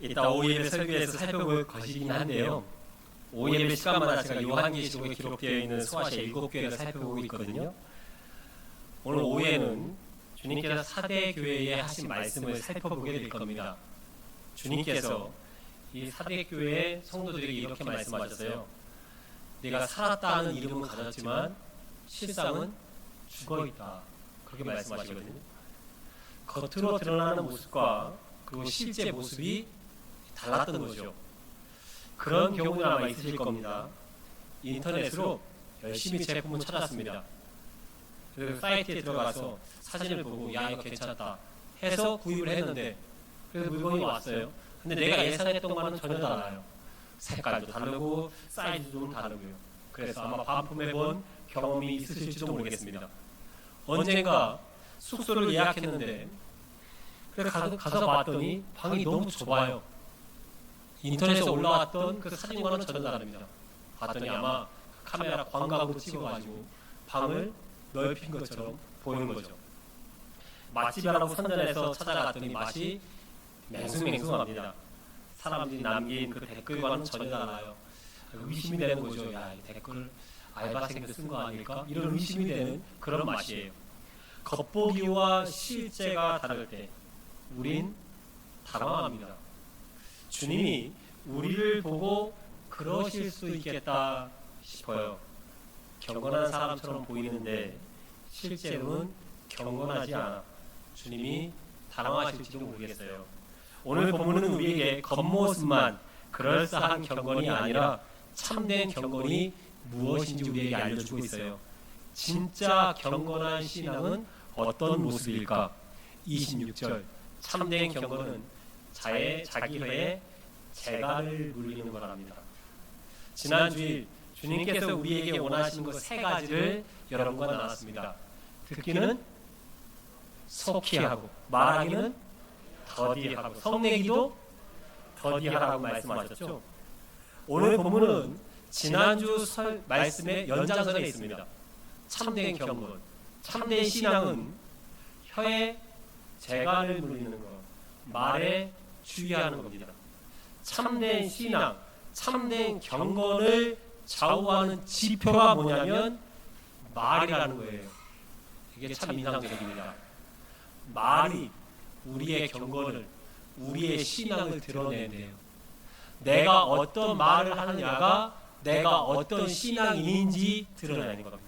이따 OEM의 설교에서 살펴볼 것이긴 한데요. OEM의 시간마다 제가 요한계시록에 기록되어 있는 소아시아 7교회를 살펴보고 있거든요. 오늘 오후에는 주님께서 사대 교회에 하신 말씀을 살펴보게 될 겁니다. 주님께서 이 사대 교회의 성도들에게 이렇게 말씀하셨어요. 네가 살았다는 이름은 가졌지만 실상은 죽어있다. 그렇게 말씀하시거든요. 겉으로 드러나는 모습과 그리고 실제 모습이 달랐던 거죠. 그런 경우는 아마 있으실 겁니다. 인터넷으로 열심히 제품을 찾았습니다. 그래서 사이트에 들어가서 사진을 보고 야 이거 괜찮다 해서 구입을 했는데 그래서 물건이 왔어요. 근데 내가 예상했던 거는 전혀 달라요. 색깔도 다르고 사이즈도 좀 다르고요. 그래서 아마 반품해본 경험이 있으실지도 모르겠습니다. 언젠가 숙소를 예약했는데 그래서 가서 봤더니 방이 너무 좁아요. 인터넷에 올라왔던 그 사진과는 전혀 다릅니다. 봤더니 아마 카메라 광각으로 찍어가지고 방을 넓힌 것처럼 보이는 거죠. 맛집이라고 선전해서 찾아갔더니 맛이 맹숭맹숭합니다. 사람들이 남긴 그 댓글과는 전혀 달라요. 의심이 되는 거죠. 야, 이 댓글 알바생들 쓴 거 아닐까? 이런 의심이 되는 그런 맛이에요. 겉보기와 실제가 다를 때 우린 당황합니다. 주님이 우리를 보고 그러실 수 있겠다 싶어요. 경건한 사람처럼 보이는데 실제로는 경건하지 않아. 주님이 당황하실지도 모르겠어요. 오늘 본문은 우리에게 겉모습만 그럴싸한 경건이 아니라 참된 경건이 무엇인지 우리에게 알려주고 있어요. 진짜 경건한 신앙은 어떤 모습일까? 26절 참된 경건은 자기 혀에 재갈을 물리는 거랍니다. 지난 주일 주님께서 우리에게 원하시는 것 세 가지를 여러분과 나눴습니다. 듣기는 속히 하고, 말하기는 더디하고, 성내기도 더디하라고 말씀하셨죠. 오늘 본문은 지난주 말씀의 연장선에 있습니다. 참된 경건, 참된 신앙은 혀에 재갈을 물리는 것, 말에 주의하는 겁니다. 참된 신앙, 참된 경건을 좌우하는 지표가 뭐냐면 말이라는 거예요. 이게 참 인상적입니다. 말이 우리의 경건을, 우리의 신앙을 드러내네요. 내가 어떤 말을 하느냐가 내가 어떤 신앙인인지 드러내는 겁니다.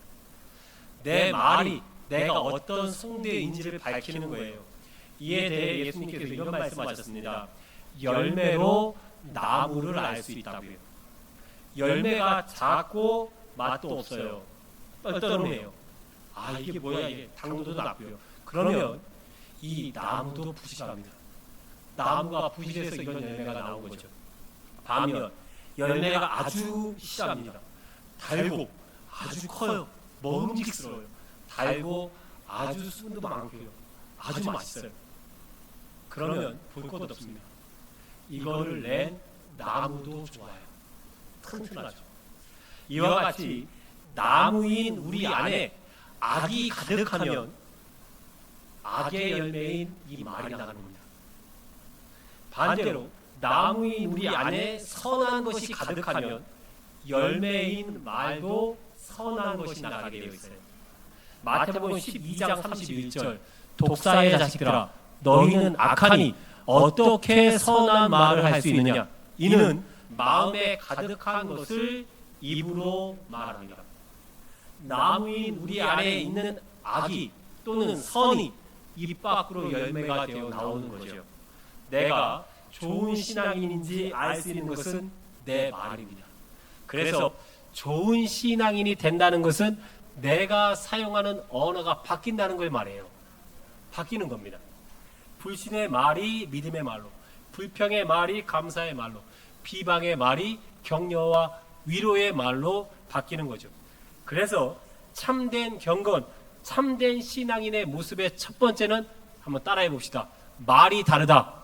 내 말이 내가 어떤 성도인지를 밝히는 거예요. 이에 대해 예수님께서 이런 말씀하셨습니다. 열매로 나무를 알 수 있다고요. 열매가 작고 맛도 없어요. 떨떠름해요. 아 이게 뭐야 이게 당도도 낮고요. 그러면 이 나무도 부실합니다. 나무가 부실해서 이런 열매가 나온 거죠. 반면 열매가 아주 실합니다. 달고 아주 커요. 먹음직스러워요. 달고 아주 수분도 많고요. 아주 맛있어요. 그러면 볼 것 없습니다. 이거를 낸 나무도 좋아요. 튼튼하죠. 이와 같이 나무인 우리 안에 악이 가득하면 악의 열매인 이 말이 나가는 겁니다. 반대로 나무인 우리 안에 선한 것이 가득하면 열매인 말도 선한 것이 나가게 되어 있어요. 마태복음 12장 31절 독사의 자식들아 너희는 악하니 어떻게 선한 말을 할 수 있느냐? 이는 마음에 가득한 것을 입으로 말합니다. 나무인 우리 안에 있는 악이 또는 선이 입 밖으로 열매가 되어 나오는 거죠. 내가 좋은 신앙인인지 알 수 있는 것은 내 말입니다. 그래서 좋은 신앙인이 된다는 것은 내가 사용하는 언어가 바뀐다는 걸 말해요. 바뀌는 겁니다. 불신의 말이 믿음의 말로, 불평의 말이 감사의 말로, 비방의 말이 격려와 위로의 말로 바뀌는 거죠. 그래서 참된 경건, 참된 신앙인의 모습의 첫 번째는 한번 따라해 봅시다. 말이 다르다.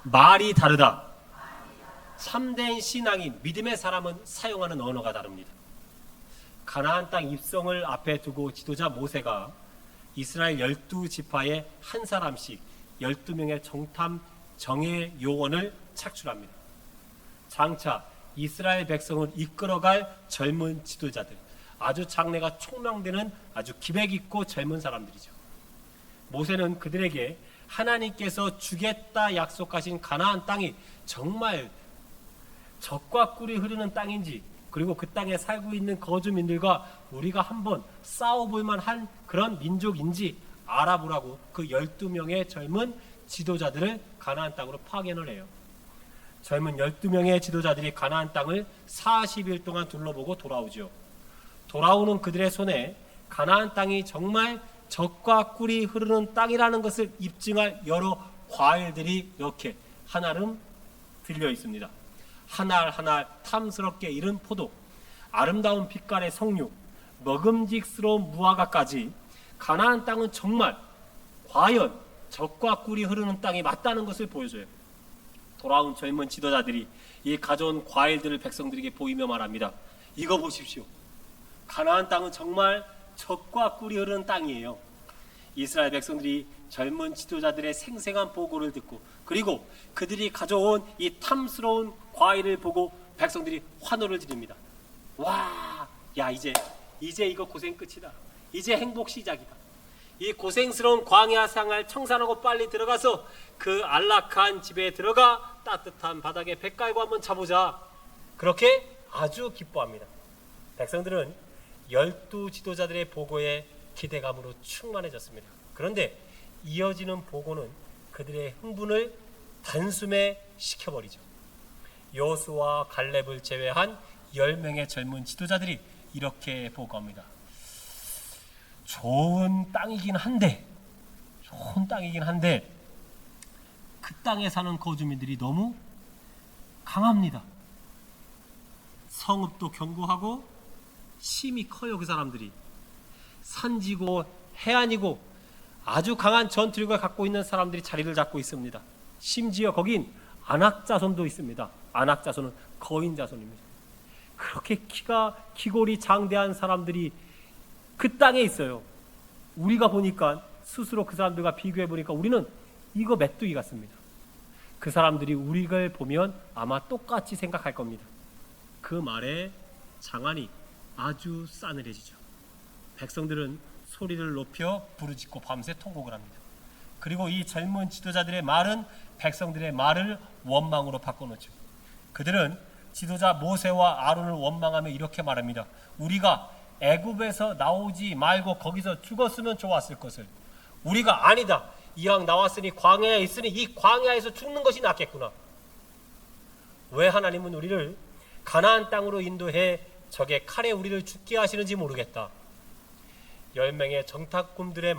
말이 다르다. 참된 신앙인, 믿음의 사람은 사용하는 언어가 다릅니다. 가나안 땅 입성을 앞에 두고 지도자 모세가 이스라엘 12지파의 한 사람씩 12명의 정탐 정의 요원을 착출합니다. 장차 이스라엘 백성을 이끌어갈 젊은 지도자들, 아주 장래가 촉망되는 아주 기백 있고 젊은 사람들이죠. 모세는 그들에게 하나님께서 주겠다 약속하신 가나안 땅이 정말 젖과 꿀이 흐르는 땅인지, 그리고 그 땅에 살고 있는 거주민들과 우리가 한번 싸워볼 만한 그런 민족인지 알아보라고 그 12명의 젊은 지도자들을 가나안 땅으로 파견을 해요. 젊은 12명의 지도자들이 가나안 땅을 40일 동안 둘러보고 돌아오죠. 돌아오는 그들의 손에 가나안 땅이 정말 젖과 꿀이 흐르는 땅이라는 것을 입증할 여러 과일들이 이렇게 한아름 들려 있습니다. 하나 하나 탐스럽게 익은 포도, 아름다운 빛깔의 석류, 먹음직스러운 무화과까지 가나안 땅은 정말 과연 젖과 꿀이 흐르는 땅이 맞다는 것을 보여줘요. 돌아온 젊은 지도자들이 이 가져온 과일들을 백성들에게 보이며 말합니다. 이거 보십시오. 가나안 땅은 정말 젖과 꿀이 흐르는 땅이에요. 이스라엘 백성들이 젊은 지도자들의 생생한 보고를 듣고, 그리고 그들이 가져온 이 탐스러운 과일을 보고 백성들이 환호를 지릅니다. 와, 야, 이제 이거 고생 끝이다. 이제 행복 시작이다. 이 고생스러운 광야 생활 청산하고 빨리 들어가서 그 안락한 집에 들어가 따뜻한 바닥에 배 깔고 한번 자보자. 그렇게 아주 기뻐합니다. 백성들은 12 지도자들의 보고에 기대감으로 충만해졌습니다. 그런데 이어지는 보고는 그들의 흥분을 단숨에 식혀버리죠. 여호수아와 갈렙을 제외한 10명의 젊은 지도자들이 이렇게 보고합니다. 좋은 땅이긴 한데 그 땅에 사는 거주민들이 너무 강합니다. 성읍도 견고하고 힘이 커요. 그 사람들이 산지고 해안이고 아주 강한 전투력을 갖고 있는 사람들이 자리를 잡고 있습니다. 심지어 거긴 안악자손도 있습니다. 안악자손은 거인자손입니다. 그렇게 키골이 장대한 사람들이 그 땅에 있어요. 우리가 보니까 스스로 그 사람들과 비교해 보니까 우리는 이거 메뚜기 같습니다. 그 사람들이 우리를 보면 아마 똑같이 생각할 겁니다. 그 말에 장안이 아주 싸늘해지죠. 백성들은 소리를 높여 부르짖고 밤새 통곡을 합니다. 그리고 이 젊은 지도자들의 말은 백성들의 말을 원망으로 바꿔놓죠. 그들은 지도자 모세와 아론을 원망하며 이렇게 말합니다. 우리가 애굽에서 나오지 말고 거기서 죽었으면 좋았을 것을. 우리가 아니다. 이왕 나왔으니 광야에 있으니 이 광야에서 죽는 것이 낫겠구나. 왜 하나님은 우리를 가나안 땅으로 인도해 적의 칼에 우리를 죽게 하시는지 모르겠다. 10명의 정탐꾼들의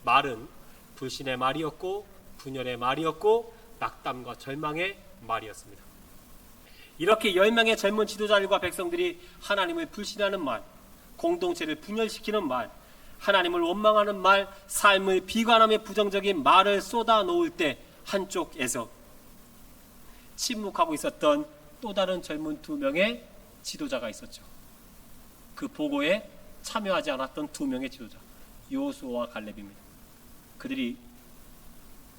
말은 불신의 말이었고 분열의 말이었고 낙담과 절망의 말이었습니다. 이렇게 10명의 젊은 지도자들과 백성들이 하나님을 불신하는 말, 공동체를 분열시키는 말, 하나님을 원망하는 말, 삶을 비관하며 부정적인 말을 쏟아놓을 때 한쪽에서 침묵하고 있었던 또 다른 젊은 2명의 지도자가 있었죠. 그 보고에 참여하지 않았던 2명의 지도자, 여호수아와 갈렙입니다. 그들이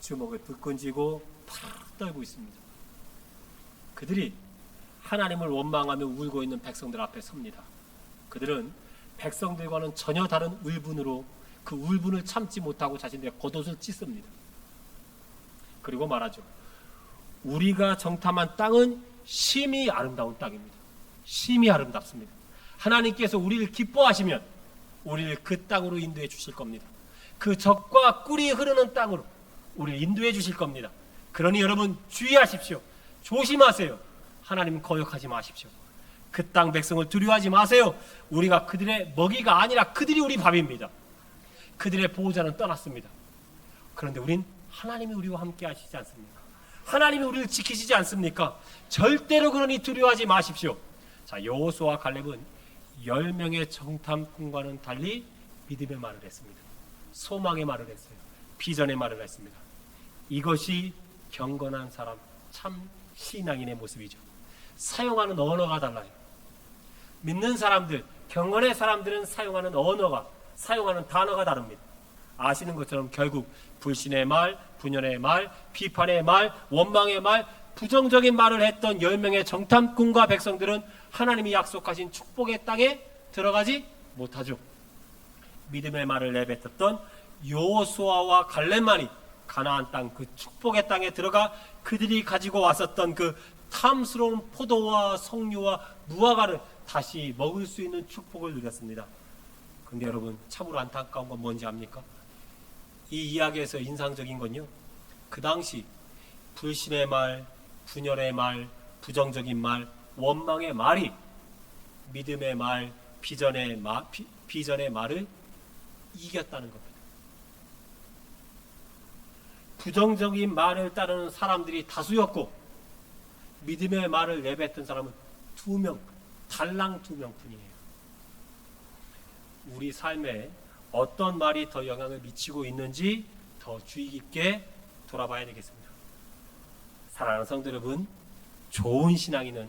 주먹을 불끈 쥐고 팍 떨고 있습니다. 그들이 하나님을 원망하며 울고 있는 백성들 앞에 섭니다. 그들은 백성들과는 전혀 다른 울분으로 그 울분을 참지 못하고 자신들의 겉옷을 찢습니다. 그리고 말하죠. 우리가 정탐한 땅은 심히 아름다운 땅입니다. 심히 아름답습니다. 하나님께서 우리를 기뻐하시면 우리를 그 땅으로 인도해 주실 겁니다. 그 젖과 꿀이 흐르는 땅으로 우리를 인도해 주실 겁니다. 그러니 여러분 주의하십시오. 조심하세요. 하나님 거역하지 마십시오. 그 땅 백성을 두려워하지 마세요. 우리가 그들의 먹이가 아니라 그들이 우리 밥입니다. 그들의 보호자는 떠났습니다. 그런데 우린 하나님이 우리와 함께 하시지 않습니까? 하나님이 우리를 지키시지 않습니까? 절대로 그러니 두려워하지 마십시오. 자, 여호수아와 갈렙은 10명의 정탐꾼과는 달리 믿음의 말을 했습니다. 소망의 말을 했어요. 비전의 말을 했습니다. 이것이 경건한 사람, 참 신앙인의 모습이죠. 사용하는 언어가 달라요. 믿는 사람들, 경건의 사람들은 사용하는 언어가, 사용하는 단어가 다릅니다. 아시는 것처럼 결국 불신의 말, 분열의 말, 비판의 말, 원망의 말, 부정적인 말을 했던 10명의 정탐꾼과 백성들은 하나님이 약속하신 축복의 땅에 들어가지 못하죠. 믿음의 말을 내뱉었던 여호수아와 갈렙만이 가나안 땅 그 축복의 땅에 들어가 그들이 가지고 왔었던 그 탐스러운 포도와 석류와 무화과를 다시 먹을 수 있는 축복을 누렸습니다. 근데 여러분, 참으로 안타까운 건 뭔지 압니까? 이 이야기에서 인상적인 건요, 그 당시 불신의 말, 분열의 말, 부정적인 말, 원망의 말이 믿음의 말, 비전의 말을 이겼다는 겁니다. 부정적인 말을 따르는 사람들이 다수였고 믿음의 말을 내뱉던 사람은 2명, 달랑 2명 뿐이에요. 우리 삶에 어떤 말이 더 영향을 미치고 있는지 더 주의 깊게 돌아봐야 되겠습니다. 사랑하는 성도 여러분, 좋은 신앙인은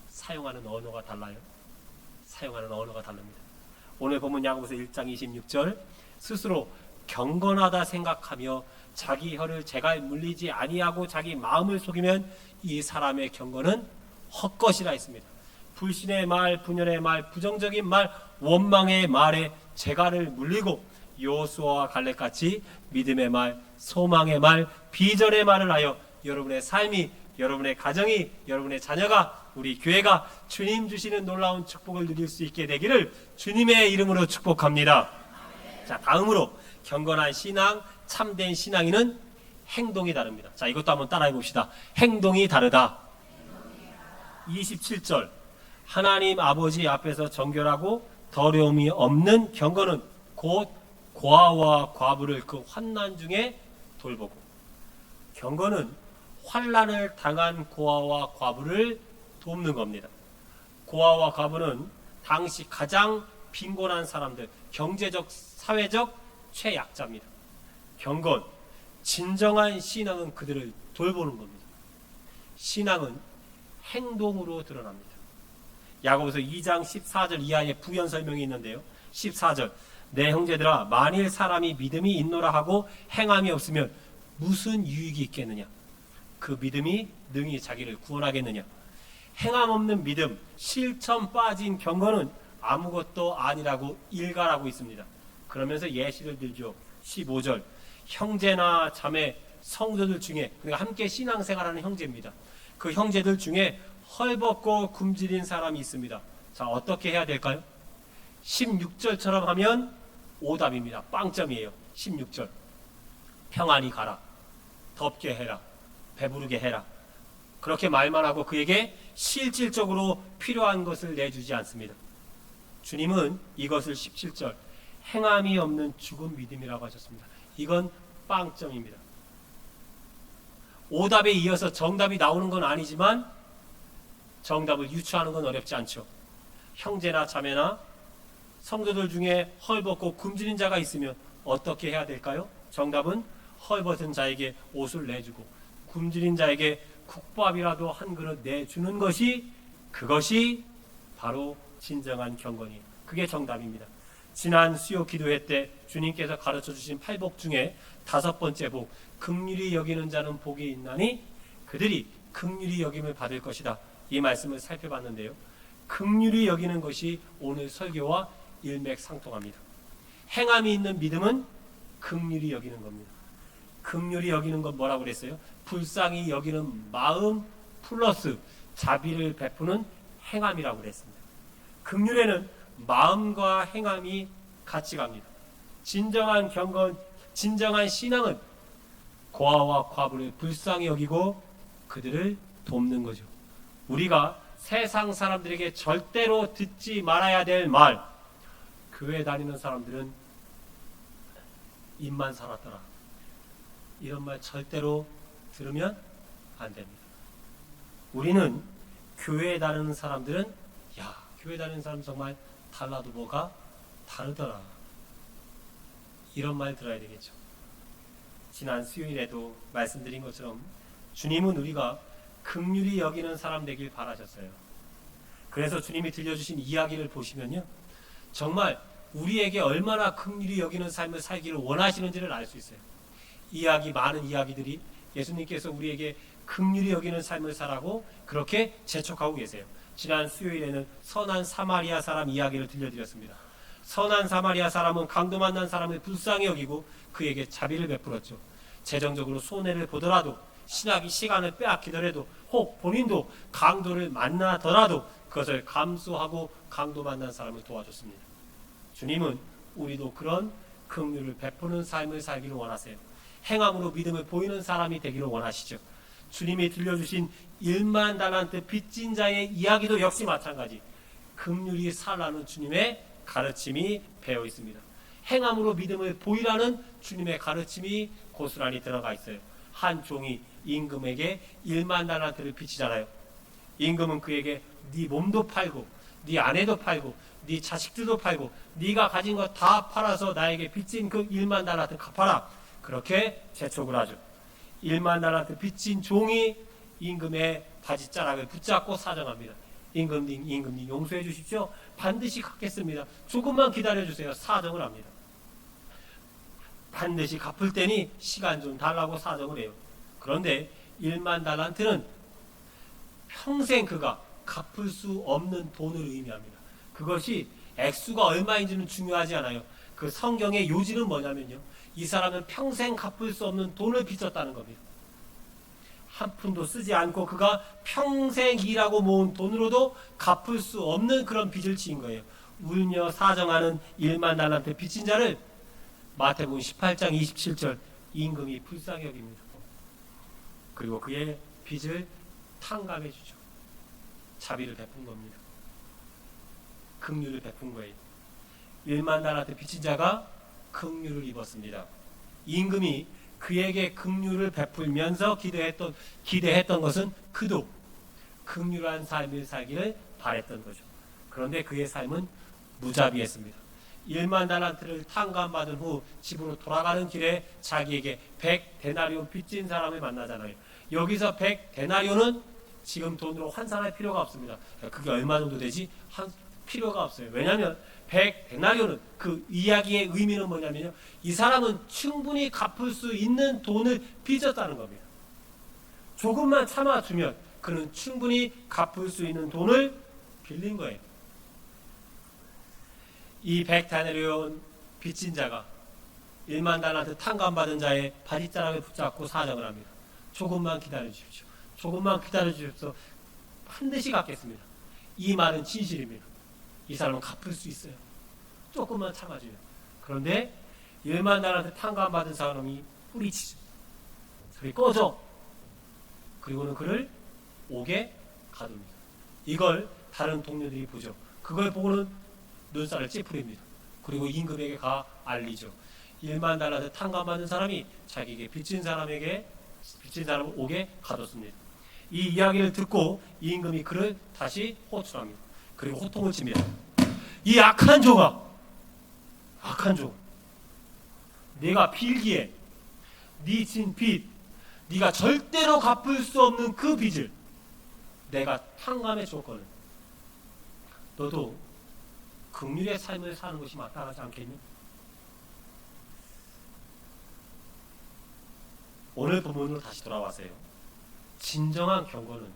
사용하는 언어가 달라요. 사용하는 언어가 다릅니다. 오늘 본문 야고보서 1장 26절, 스스로 경건하다 생각하며 자기 혀를 제갈 물리지 아니하고 자기 마음을 속이면 이 사람의 경건은 헛것이라 했습니다. 불신의 말, 분열의 말, 부정적인 말, 원망의 말에 재갈을 물리고 여호수아와 갈렙같이 믿음의 말, 소망의 말, 비전의 말을 하여 여러분의 삶이, 여러분의 가정이, 여러분의 자녀가, 우리 교회가 주님 주시는 놀라운 축복을 누릴 수 있게 되기를 주님의 이름으로 축복합니다. 자, 다음으로 경건한 신앙, 참된 신앙인은 행동이 다릅니다. 자, 이것도 한번 따라해 봅시다. 행동이 다르다. 27절, 하나님 아버지 앞에서 정결하고 더러움이 없는 경건은 곧 고아와 과부를 그 환난 중에 돌보고, 경건은 환난을 당한 고아와 과부를 돕는 겁니다. 고아와 과부는 당시 가장 빈곤한 사람들, 경제적, 사회적 최약자입니다. 경건, 진정한 신앙은 그들을 돌보는 겁니다. 신앙은 행동으로 드러납니다. 야고보서 2장 14절 이하의 부연 설명이 있는데요. 14절, 내 형제들아, 만일 사람이 믿음이 있노라 하고 행함이 없으면 무슨 유익이 있겠느냐? 그 믿음이 능히 자기를 구원하겠느냐? 행함 없는 믿음, 실천 빠진 경건은 아무것도 아니라고 일갈하고 있습니다. 그러면서 예시를 들죠. 15절, 형제나 자매, 성도들 중에, 그러니까 함께 신앙생활하는 형제입니다. 그 형제들 중에 헐벗고 굶주린 사람이 있습니다. 자, 어떻게 해야 될까요? 16절처럼 하면 오답입니다. 빵점이에요. 16절, 평안히 가라, 덥게 해라, 배부르게 해라. 그렇게 말만 하고 그에게 실질적으로 필요한 것을 내주지 않습니다. 주님은 이것을 17절, 행함이 없는 죽은 믿음이라고 하셨습니다. 이건 빵점입니다. 오답에 이어서 정답이 나오는 건 아니지만 정답을 유추하는 건 어렵지 않죠. 형제나 자매나 성도들 중에 헐벗고 굶주린 자가 있으면 어떻게 해야 될까요? 정답은 헐벗은 자에게 옷을 내주고 굶주린 자에게 국밥이라도 한 그릇 내주는 것이, 그것이 바로 진정한 경건이에요. 그게 정답입니다. 지난 수요 기도회 때 주님께서 가르쳐 주신 8복 중에 5번째 복, 긍휼히 여기는 자는 복이 있나니 그들이 긍휼히 여김을 받을 것이다. 이 말씀을 살펴봤는데요. 긍휼히 여기는 것이 오늘 설교와 일맥상통합니다. 행함이 있는 믿음은 긍휼히 여기는 겁니다. 긍휼히 여기는 건 뭐라고 그랬어요? 불쌍히 여기는 마음 플러스 자비를 베푸는 행함이라고 그랬습니다. 긍휼에는 마음과 행함이 같이 갑니다. 진정한 경건, 진정한 신앙은 고아와 과부를 불쌍히 여기고 그들을 돕는 거죠. 우리가 세상 사람들에게 절대로 듣지 말아야 될 말, 교회 다니는 사람들은 입만 살았더라, 이런 말 절대로 들으면 안 됩니다. 우리는 교회에 다니는 사람들은, 야, 교회 다니는 사람 정말 달라도 뭐가 다르더라, 이런 말 들어야 되겠죠. 지난 수요일에도 말씀드린 것처럼 주님은 우리가 긍휼히 여기는 사람 되길 바라셨어요. 그래서 주님이 들려주신 이야기를 보시면요, 정말 우리에게 얼마나 긍휼히 여기는 삶을 살기를 원하시는지를 알 수 있어요. 많은 이야기들이 예수님께서 우리에게 긍휼히 여기는 삶을 살라고 그렇게 재촉하고 계세요. 지난 수요일에는 선한 사마리아 사람 이야기를 들려드렸습니다. 선한 사마리아 사람은 강도 만난 사람을 불쌍히 여기고 그에게 자비를 베풀었죠. 재정적으로 손해를 보더라도, 신학이 시간을 빼앗기더라도, 혹 본인도 강도를 만나더라도 그것을 감수하고 강도 만난 사람을 도와줬습니다. 주님은 우리도 그런 긍휼을 베푸는 삶을 살기를 원하세요. 행함으로 믿음을 보이는 사람이 되기를 원하시죠. 주님이 들려주신 1만 달란트 빚진 자의 이야기도 역시 마찬가지. 긍휼히 살라는 주님의 가르침이 배어 있습니다. 행함으로 믿음을 보이라는 주님의 가르침이 고스란히 들어가 있어요. 한 종이 임금에게 1만 달란트를 빚지잖아요. 임금은 그에게 네 몸도 팔고 네 아내도 팔고 네 자식들도 팔고 네가 가진 거 다 팔아서 나에게 빚진 그 1만 달란트 갚아라. 그렇게 재촉을 하죠. 1만 달란트 빚진 종이 임금의 바지자락을 붙잡고 사정합니다. 임금님 용서해 주십시오. 반드시 갚겠습니다. 조금만 기다려 주세요. 사정을 합니다. 반드시 갚을 테니 시간 좀 달라고 사정을 해요. 그런데 1만 달란트는 평생 그가 갚을 수 없는 돈을 의미합니다. 그것이 액수가 얼마인지는 중요하지 않아요. 그 성경의 요지는 뭐냐면요, 이 사람은 평생 갚을 수 없는 돈을 빚졌다는 겁니다. 한 푼도 쓰지 않고 그가 평생 일하고 모은 돈으로도 갚을 수 없는 그런 빚을 지은 거예요. 울며 사정하는 1만 달란트 빚진 자를 마태복음 18장 27절 임금이 불쌍히 여깁니다. 그리고 그의 빚을 탕감해 주죠. 자비를 베푼 겁니다. 긍휼을 베푼 거예요. 1만 달란트 빚진 자가 긍휼을 입었습니다. 임금이 그에게 긍휼을 베풀면서 기대했던 것은 그도 긍휼한 삶을 살기를 바랬던 거죠. 그런데 그의 삶은 무자비했습니다. 1만 달란트를 탕감받은 후 집으로 돌아가는 길에 자기에게 100데나리온 빚진 사람을 만나잖아요. 여기서 100데나리온은 지금 돈으로 환산할 필요가 없습니다. 그게 얼마 정도 되지? 필요가 없어요. 왜냐하면 100데나리온은 그 이야기의 의미는 뭐냐면요, 이 사람은 충분히 갚을 수 있는 돈을 빚었다는 겁니다. 조금만 참아주면 그는 충분히 갚을 수 있는 돈을 빌린 거예요. 이 100데나리온 빚진 자가 1만 달란트 탕감받은 자의 바짓자락을 붙잡고 사정을 합니다. 조금만 기다려 주십시오. 조금만 기다려 주십시오. 반드시 갚겠습니다. 이 말은 진실입니다. 이 사람은 갚을 수 있어요. 조금만 참아줘요. 그런데 1만 달란트 탕감받은 사람이 뿌리치죠. 저리 꺼져. 그리고는 그를 옥에 가둡니다. 이걸 다른 동료들이 보죠. 그걸 보고는 눈살을 찌푸립니다. 그리고 임금에게 가 알리죠. 1만 달란트 탕감받은 사람이 자기에게 빚진 사람을 옥에 가뒀습니다. 이 이야기를 듣고 임금이 그를 다시 호출합니다. 그리고 호통을 칩니다. 이 악한 종아, 악한 종, 네가 빌기에 네 진 빚, 네가 절대로 갚을 수 없는 그 빚을 내가 탕감해 줬거든. 너도 긍휼의 삶을 사는 것이 마땅하지 않겠니? 오늘 본문으로 다시 돌아와세요. 진정한 경건은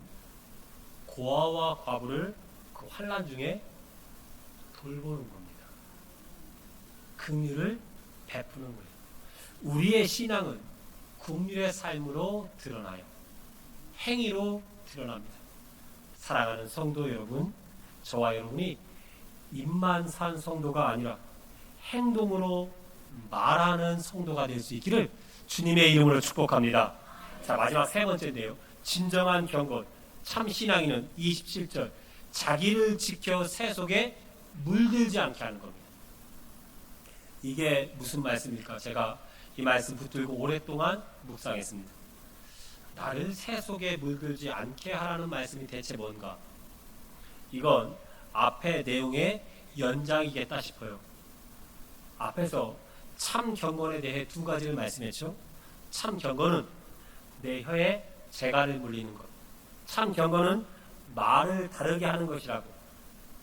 고아와 과부를 그 환난 중에 돌보는 겁니다. 긍휼을 베푸는 거예요. 우리의 신앙은 긍휼의 삶으로 드러나요. 행위로 드러납니다. 사랑하는 성도 여러분, 저와 여러분이 입만 산 성도가 아니라 행동으로 말하는 성도가 될 수 있기를 주님의 이름으로 축복합니다. 자, 마지막 세 번째인데요. 진정한 경건, 참 신앙인은 27절 자기를 지켜 새 속에 물들지 않게 하는 겁니다. 이게 무슨 말씀입니까? 제가 이 말씀 붙들고 오랫동안 묵상했습니다. 나를 새 속에 물들지 않게 하라는 말씀이 대체 뭔가? 이건 앞의 내용의 연장이겠다 싶어요. 앞에서 참 경건에 대해 두 가지를 말씀했죠. 참 경건은 내 혀에 재갈을 물리는 것. 참 경건은 말을 다르게 하는 것이라고.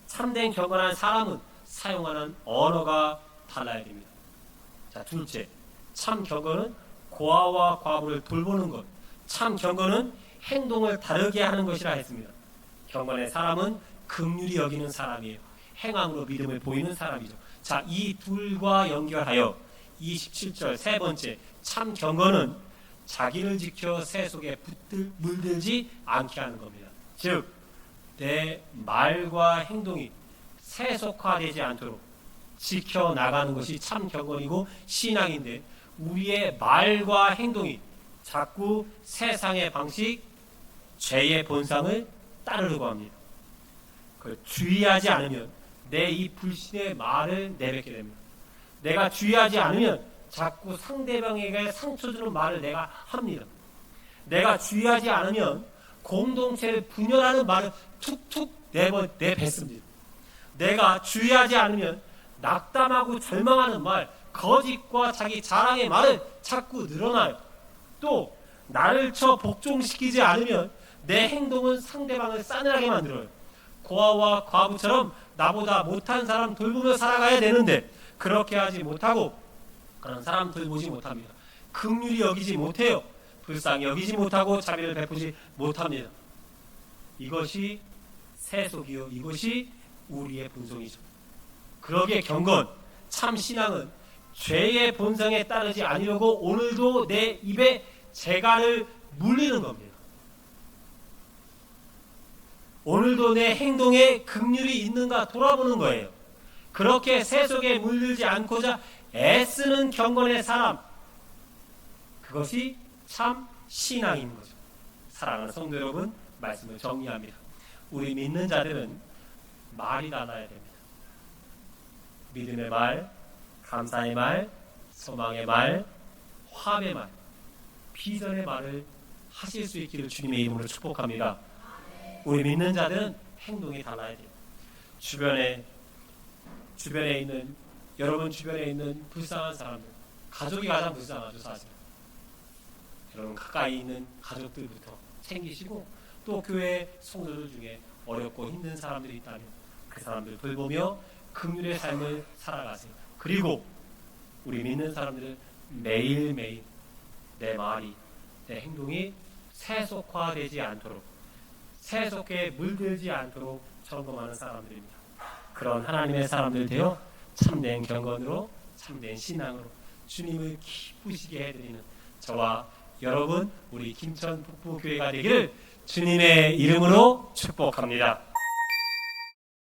참된 경건한 사람은 사용하는 언어가 달라야 됩니다. 자, 둘째, 참 경건은 고아와 과부를 돌보는 것. 참 경건은 행동을 다르게 하는 것이라 했습니다. 경건의 사람은 긍휼히 여기는 사람이에요. 행함으로 믿음을 보이는 사람이죠. 자, 이 둘과 연결하여 27절 세 번째, 참 경건은 자기를 지켜 새 속에 물들지 않게 하는 겁니다. 즉, 내 말과 행동이 세속화되지 않도록 지켜나가는 것이 참 경건이고 신앙인데, 우리의 말과 행동이 자꾸 세상의 방식, 죄의 본성을 따르려고 합니다. 그걸 주의하지 않으면 내 이 불신의 말을 내뱉게 됩니다. 내가 주의하지 않으면 자꾸 상대방에게 상처 주는 말을 내가 합니다. 내가 주의하지 않으면 공동체를 분열하는 말을 툭툭 내뱉습니다. 내가 주의하지 않으면 낙담하고 절망하는 말, 거짓과 자기 자랑의 말은 자꾸 늘어나요. 또 나를 쳐 복종시키지 않으면 내 행동은 상대방을 싸늘하게 만들어요. 고아와 과부처럼 나보다 못한 사람 돌보며 살아가야 되는데 그렇게 하지 못하고 그런 사람 돌보지 못합니다. 긍휼히 여기지 못해요. 불쌍히 여기지 못하고 자비를 베푸지 못합니다. 이것이 세속이요, 이것이 우리의 본성이죠. 그러기에 경건, 참 신앙은 죄의 본성에 따르지 아니려고 오늘도 내 입에 재갈을 물리는 겁니다. 오늘도 내 행동에 긍휼이 있는가 돌아보는 거예요. 그렇게 세속에 물들지 않고자 애쓰는 경건의 사람, 그것이 참 신앙인 거죠. 사랑하는 성도 여러분, 말씀을 정리합니다. 우리 믿는 자들은 말이 달라야 됩니다. 믿음의 말, 감사의 말, 소망의 말, 화합의 말, 비전의 말을 하실 수 있기를 주님의 이름으로 축복합니다. 우리 믿는 자들은 행동이 달라야 돼요. 주변에 있는, 여러분 주변에 있는 불쌍한 사람들, 가족이 가장 불쌍하죠, 사실. 여러분 가까이 있는 가족들부터 챙기시고, 또 교회 성도들 중에 어렵고 힘든 사람들이 있다면 그 사람들을 돌보며 긍휼의 삶을 살아가세요. 그리고 우리 믿는 사람들은 매일매일 내 말이, 내 행동이 세속화되지 않도록, 세속에 물들지 않도록 점검하는 사람들입니다. 그런 하나님의 사람들 되어 참된 경건으로, 참된 신앙으로 주님을 기쁘시게 해드리는 저와 여러분, 우리 김천 북부교회가 되기를 주님의 이름으로 축복합니다.